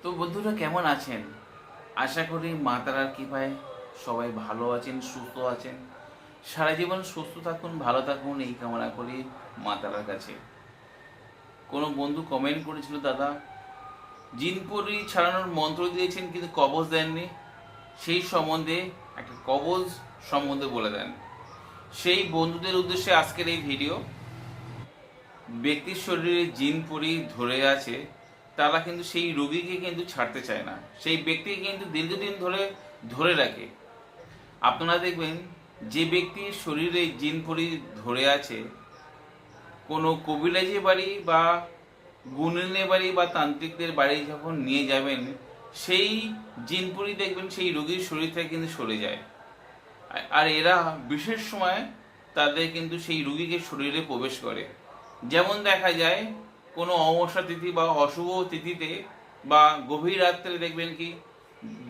তো বন্ধুরা কেমন আছেন? আশা করি মা তারার কৃপায় সবাই ভালো আছেন, সুস্থ আছেন। সারা জীবন সুস্থ থাকুন, ভালো থাকুন এই কামনা করি মা তারার কাছে। কোনো বন্ধু কমেন্ট করেছিল, দাদা জিনপরি ছাড়ানোর মন্ত্র দিয়েছেন কিন্তু কবজ দেননি, সেই সম্বন্ধে একটা কবজ সম্বন্ধে বলে দেন। সেই বন্ধুদের উদ্দেশ্যে আজকের এই ভিডিও। ব্যক্তির শরীরে জিনপরি ধরে আছে, তারা কিন্তু সেই রোগীকে কিন্তু ছাড়তে চায় না, সেই ব্যক্তিকে কিন্তু দীর্ঘদিন ধরে ধরে রাখে। আপনারা দেখবেন যে ব্যক্তির শরীরে জিনপরি ধরে আছে, কোনো কবিরাজি বাড়ি বা গুণিনের বাড়ি বা তান্ত্রিকদের বাড়ি যখন নিয়ে যাবেন, সেই জিনপরি দেখবেন সেই রোগীর শরীর থেকে কিন্তু সরে যায়। আর এরা বিশেষ সময় তাদের কিন্তু সেই রোগীকে শরীরে প্রবেশ করে। যেমন দেখা যায় কোনো অমাবস্যা তিথি বা অশুভ তিথিতে বা গভীর রাত্রে দেখবেন কি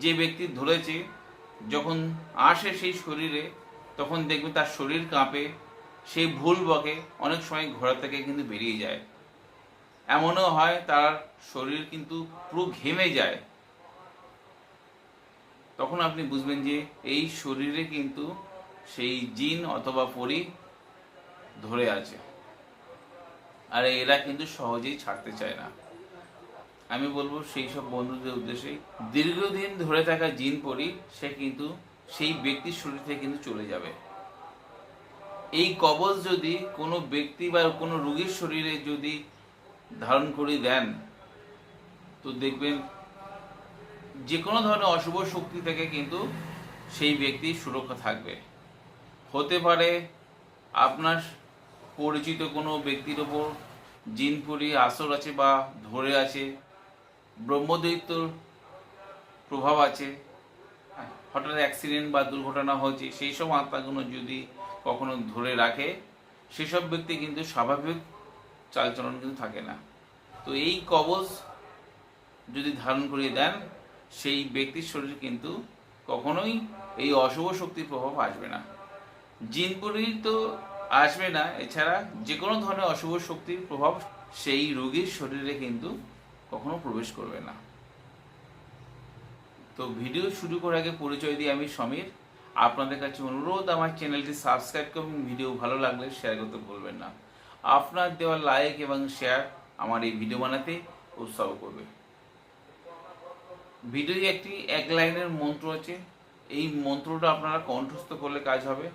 যে ব্যক্তি ধরেছে যখন আসে সেই শরীরে, তখন দেখবেন তার শরীর কাঁপে, সেই ভুল বকে, অনেক সময় ঘোড়া থেকে কিন্তু বেরিয়ে যায়। এমনও হয় তার শরীর কিন্তু পুরো ঘেমে যায়। তখন আপনি বুঝবেন যে এই শরীরে কিন্তু সেই জিন অথবা পরি ধরে আছে, আর এরা কিন্তু সহজেই ছাড়তে চায় না। আমি বলবো সেই সব বন্ধুদের উদ্দেশ্যে, দীর্ঘদিন ধরে থাকা জিন পরি সে কিন্তু সেই ব্যক্তির শরীর থেকে কিন্তু চলে যাবে। এই কবজ যদি কোনো ব্যক্তি বা কোনো রোগীর শরীরে যদি ধারণ করে দেন, তো দেখবেন যে কোনো ধরনের অশুভ শক্তি থেকে কিন্তু সেই ব্যক্তির সুরক্ষা থাকবে। হতে পারে আপনার পরিচিত কোনো ব্যক্তির ওপর জিনপুরি আসর আছে বা ধরে আছে, ব্রহ্মদৈত্যর প্রভাব আছে, হঠাৎ অ্যাক্সিডেন্ট বা দুর্ঘটনা হয়েছে, সেই সব আত্মাগুলো যদি কখনো ধরে রাখে, সেসব ব্যক্তি কিন্তু স্বাভাবিক চালচলন কিন্তু থাকে না। তো এই কবজ যদি ধারণ করিয়ে দেন, সেই ব্যক্তির শরীর কিন্তু কখনোই এই অশুভ শক্তির প্রভাব আসবে না। জিনপুরি তো আসবে না, এছাড়া যে কোনো ধরনের অশুভ শক্তির প্রভাব সেই রোগীর শরীরে কিন্তু কখনো প্রবেশ করবে না। তো ভিডিও শুরু করার আগে পরিচয় দিই, আমি সমীর। আপনাদের কাছে অনুরোধ, আমার চ্যানেলটি সাবস্ক্রাইব করুন, ভিডিও ভালো লাগলে শেয়ার করতে ভুলবেন না। আপনার দেওয়া লাইক এবং শেয়ার আমার এই ভিডিও বানাতে উৎসাহ করবে। ভিডিওতে একটি এক লাইনের মন্ত্র আছে, এই মন্ত্রটা আপনারা কণ্ঠস্থ করলে কাজ হবে।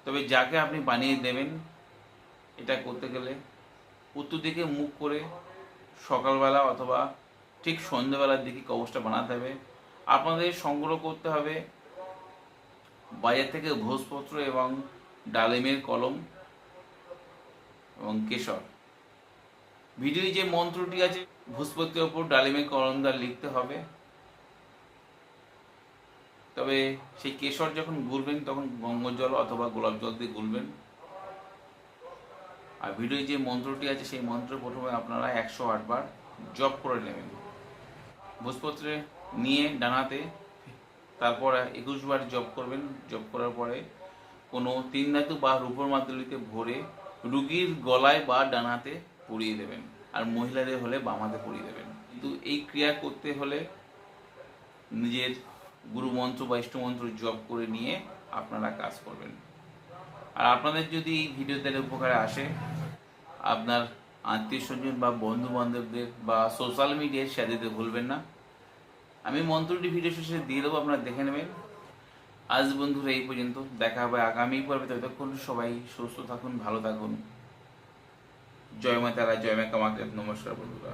তবে যাকে আপনি বানিয়ে দেবেন, এটা করতে গেলে উত্তর দিকে মুখ করে সকালবেলা অথবা ঠিক সন্ধ্যেবেলার দিকে কবচটা বানাতে হবে। আপনাদের সংগ্রহ করতে হবে বাজার থেকে ভোজপত্র এবং ডালিমের কলম এবং কেশর। ভিডিওয় যে মন্ত্রটি আছে, ভোজপত্রের ওপর ডালিমের কলম দ্বারা লিখতে হবে। তবে সেই কেশর যখন গুলবেন তখন গঙ্গা জল অথবা গোলাপ জল দিয়ে গুলবেন। আর ভিডিওয় যে মন্ত্রটি আছে সেই মন্ত্র প্রথমে আপনারা 108 বার জপ করে নেবেন ভোজপত্রে নিয়ে ডানাতে, তারপর 21 বার জপ করবেন। জপ করার পরে কোনো তিন ধাতু বা রূপোর মাদুলিতে ভরে রুগীর গলায় বা ডানাতে পরিয়ে দেবেন, আর মহিলাদের হলে বাম হাতে পরিয়ে দেবেন। কিন্তু এই ক্রিয়া করতে হলে নিজের গুরু মন্ত্র বা ইষ্টমন্ত্র জপ করে নিয়ে আপনারা কাজ করবেন। আর আপনাদের যদি এই ভিডিওতে উপকারে আসে, আপনার আত্মীয় স্বজন বা বন্ধু বান্ধবদের বা সোশ্যাল মিডিয়ায় শেয়ার দিতে ভুলবেন না। আমি মন্ত্রটি ভিডিও শেষে দিয়ে দেবো, আপনারা দেখে নেবেন। আজ বন্ধুরা এই পর্যন্ত, দেখা হবে আগামী পর্বে। ততক্ষণ সবাই সুস্থ থাকুন, ভালো থাকুন। জয় মা তারা, জয় মা কামাখ্যা। নমস্কার বন্ধুরা।